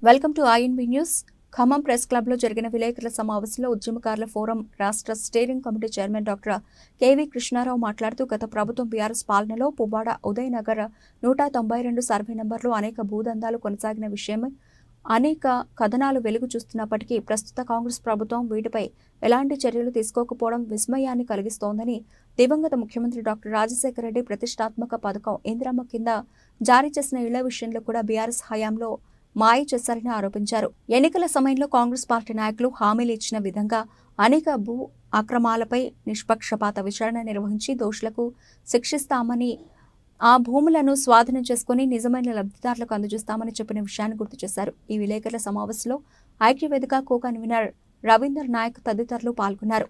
Welcome to INB news. Khammam press క్లబ్లో జరిగిన విలేకరుల సమావేశంలో ఉద్యమకారుల ఫోరం రాష్ట్ర steering committee chairman doctor KV Krishnarao మాట్లాడుతూ గత ప్రభుత్వం బీఆర్ఎస్ పాలనలో పువ్వాడ ఉదయనగర్ 192 సర్వే నంబర్లో అనేక భూదందాలు కొనసాగిన విషయమై అనేక కథనాలు వెలుగు చూస్తున్నప్పటికీ ప్రస్తుత కాంగ్రెస్ ప్రభుత్వం వీటిపై ఎలాంటి చర్యలు తీసుకోకపోవడం విస్మయాన్ని కలిగిస్తోందని, దివంగత ముఖ్యమంత్రి డాక్టర్ రాజశేఖర రెడ్డి ప్రతిష్టాత్మక పథకం ఇందిరమ్మ కింద జారీ చేసిన ఇళ్ల విషయంలో కూడా బీఆర్ఎస్ హయాంలో మాయ చేశారని ఆరోపించారు. ఎన్నికల సమయంలో కాంగ్రెస్ పార్టీ నాయకులు హామీలు ఇచ్చిన విధంగా అనేక భూ అక్రమాలపై నిష్పక్షపాత విచారణ నిర్వహించి దోషులకు శిక్షిస్తామని, ఆ భూములను స్వాధీనం చేసుకుని నిజమైన లబ్ధిదారులకు అందజేస్తామని చెప్పిన విషయాన్ని గుర్తు చేశారు. ఈ విలేకరుల సమావేశంలో ఐక్యవేదిక కో కన్వీనర్ రవీందర్ నాయక్ తదితరులు పాల్గొన్నారు.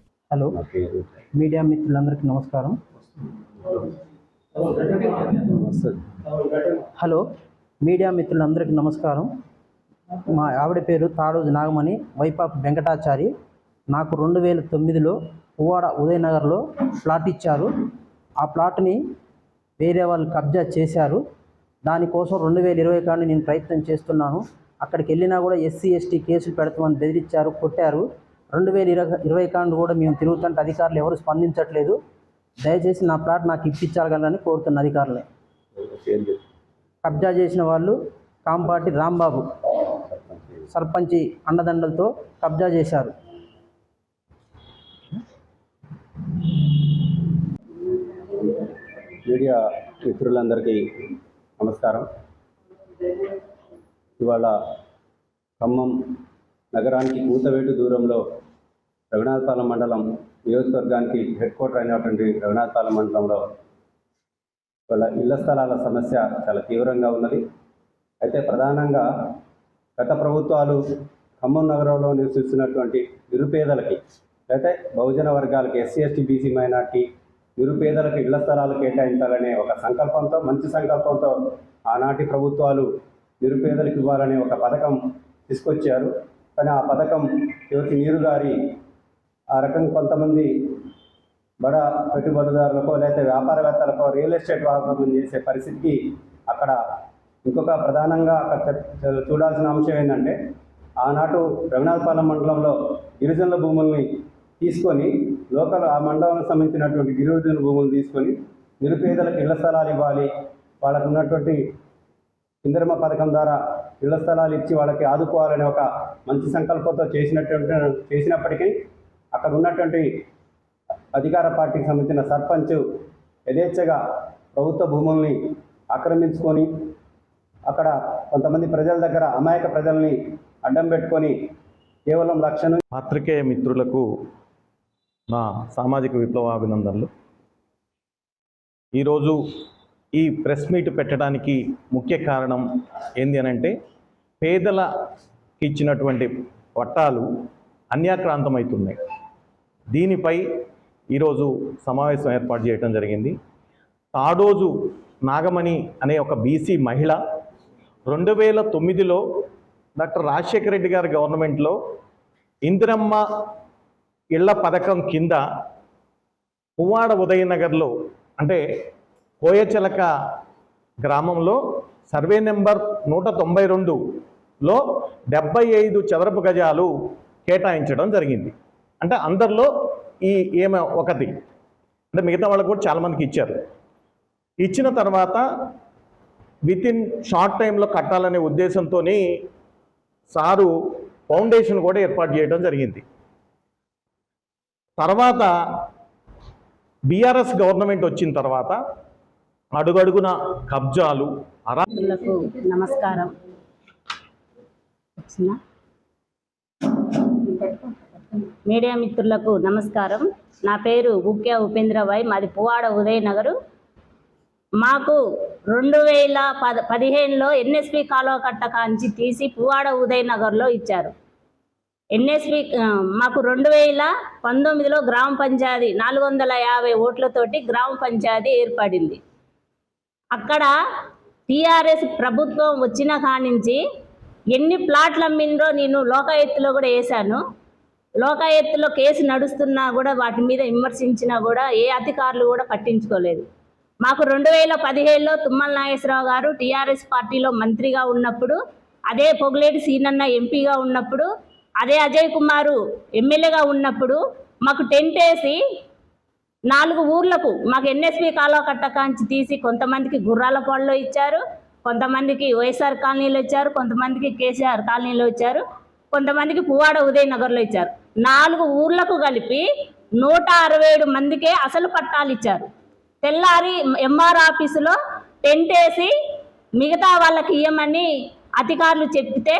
హలో మీడియా మిత్రులందరికీ నమస్కారం. మా ఆవిడ పేరు తాడోజు నాగమణి, వైఫ్ ఆఫ్ వెంకటాచారి. నాకు 2009లో పువ్వాడ ఉదయనగర్లో ప్లాట్ ఇచ్చారు. ఆ ప్లాట్ని వేరే వాళ్ళు కబ్జా చేశారు. దానికోసం 2020 కాని నేను ప్రయత్నం చేస్తున్నాను. అక్కడికి వెళ్ళినా కూడా ఎస్సీ ఎస్టీ కేసులు పెడతామని బెదిరించారు, కొట్టారు. 2020 కాండు కూడా మేము తిరుగుతుంటే అధికారులు ఎవరు స్పందించట్లేదు. దయచేసి నా ప్లాట్ నాకు ఇప్పించాలని కోరుతున్న అధికారులే. కబ్జా చేసిన వాళ్ళు కాంపాటి రాంబాబు సర్పంచి అండదండలతో కబ్జా చేశారు. మీడియా మిత్రులందరికీ నమస్కారం. ఇవాళ ఖమ్మం నగరానికి కూతవేటు దూరంలో రఘునాథపాలెం మండలం నియోజకవర్గానికి హెడ్ క్వార్టర్ అయినటువంటి రఘునాథపాలెం మండలంలో ఇవాళ ఇళ్ల స్థలాల సమస్య చాలా తీవ్రంగా ఉన్నది. అయితే ప్రధానంగా గత ప్రభుత్వాలు ఖమ్మం నగరంలో నివసిస్తున్నటువంటి నిరుపేదలకి, అయితే బహుజన వర్గాలకి, ఎస్సీ ఎస్టీ బీసీ మైనార్టీ నిరుపేదలకు ఇళ్ల స్థలాలు కేటాయించాలనే ఒక సంకల్పంతో, మంచి సంకల్పంతో ఆనాటి ప్రభుత్వాలు నిరుపేదలకు ఇవ్వాలనే ఒక పథకం తీసుకొచ్చారు. కానీ ఆ పథకం ఎవరికి నీరుగారి ఆ రకం కొంతమంది బడా పెట్టుబడిదారులకో లేకపోతే వ్యాపారవేత్తలకో రియల్ ఎస్టేట్ వ్యాపారం చేసే పరిస్థితికి అక్కడ ఇంకొక ప్రధానంగా అక్కడ చూడాల్సిన అంశం ఏంటంటే, ఆనాటు రఘునాథపాలెం మండలంలో గిరిజనుల భూముల్ని తీసుకొని లోకల్ ఆ మండలానికి సంబంధించినటువంటి గిరిజనుల భూములు తీసుకొని నిరుపేదలకు ఇళ్ల స్థలాలు ఇవ్వాలి, వాళ్ళకు ఉన్నటువంటి ఇందిరమ్మ పథకం ద్వారా ఇళ్ల స్థలాలు ఇచ్చి వాళ్ళకి ఆదుకోవాలనే ఒక మంచి సంకల్పంతో చేసినప్పటికీ అక్కడ ఉన్నటువంటి అధికార పార్టీకి సంబంధించిన సర్పంచ్ యథేచ్ఛగా ప్రభుత్వ భూముల్ని ఆక్రమించుకొని అక్కడ కొంతమంది ప్రజల దగ్గర అమాయక ప్రజల్ని అడ్డం పెట్టుకొని కేవలం రక్షణ. పాత్రికేయ మిత్రులకు నా సామాజిక విప్లవాభినందనలు. ఈరోజు ఈ ప్రెస్ మీట్ పెట్టడానికి ముఖ్య కారణం ఏంది అనంటే, పేదలకు ఇచ్చినటువంటి పట్టాలు అన్యాక్రాంతమవుతున్నాయి. దీనిపై ఈరోజు సమావేశం ఏర్పాటు చేయడం జరిగింది. తాడోజు నాగమణి అనే ఒక బీసీ మహిళ 2009లో డాక్టర్ రాజశేఖర రెడ్డి గారి గవర్నమెంట్లో ఇందిరమ్మ ఇళ్ల పథకం కింద పువ్వాడ ఉదయనగర్లో, అంటే కోయచలక గ్రామంలో సర్వే నెంబర్ 192లో 75 చదరపు గజాలు కేటాయించడం జరిగింది. అంటే అందరిలో ఏమో ఒకటి, అంటే మిగతా వాళ్ళకు కూడా చాలామందికి ఇచ్చారు. ఇచ్చిన తర్వాత వితిన్ షార్ట్ టైంలో కట్టాలనే ఉద్దేశంతో సారు ఫౌండేషన్ కూడా ఏర్పాటు చేయడం జరిగింది. తర్వాత బీఆర్ఎస్ గవర్నమెంట్ వచ్చిన తర్వాత అడుగడుగున కబ్జాలు. నమస్కారం. మీడియా మిత్రులకు నమస్కారం. నా పేరు బుక్యా ఉపేంద్రబాయ్, మాది పువ్వాడ ఉదయనగరు. మాకు 2015లో ఎన్ఎస్పి కాలువ కట్ట కాంచి తీసి పువ్వాడ ఉదయనగర్లో ఇచ్చారు. ఎన్ఎస్పి మాకు 2019లో గ్రామ పంచాయతీ 450 ఓట్లతోటి గ్రామ పంచాయతీ ఏర్పడింది. అక్కడ టీఆర్ఎస్ ప్రభుత్వం వచ్చిన కానించి ఎన్ని ప్లాట్లు అమ్మిండ్రో నేను లోకాయుక్తలో కూడా వేశాను. లోకాయుక్తలో కేసు నడుస్తున్నా కూడా వాటి మీద విమర్శించినా కూడా ఏ అధికారులు కూడా పట్టించుకోలేదు. మాకు 2017లో తుమ్మల నాగేశ్వరరావు గారు టీఆర్ఎస్ పార్టీలో మంత్రిగా ఉన్నప్పుడు అదే పొగులేటి సీనన్న ఎంపీగా ఉన్నప్పుడు, అదే అజయ్ కుమారు ఎమ్మెల్యేగా ఉన్నప్పుడు మాకు టెంట్ వేసి 4 ఊర్లకు మాకు ఎన్ఎస్పి కాలువ కట్ట కాంచి తీసి కొంతమందికి గుర్రాలపాడులో ఇచ్చారు, కొంతమందికి వైఎస్ఆర్ కాలనీలో ఇచ్చారు, కొంతమందికి కేసీఆర్ కాలనీలో ఇచ్చారు, కొంతమందికి పువ్వాడ ఉదయనగర్లో ఇచ్చారు. 4 ఊర్లకు కలిపి 167 మందికే అసలు పట్టాలు ఇచ్చారు. తెల్లారి ఎంఆర్ ఆఫీసులో టెంట్ వేసి మిగతా వాళ్ళకి ఇవ్వమని అధికారులు చెప్తే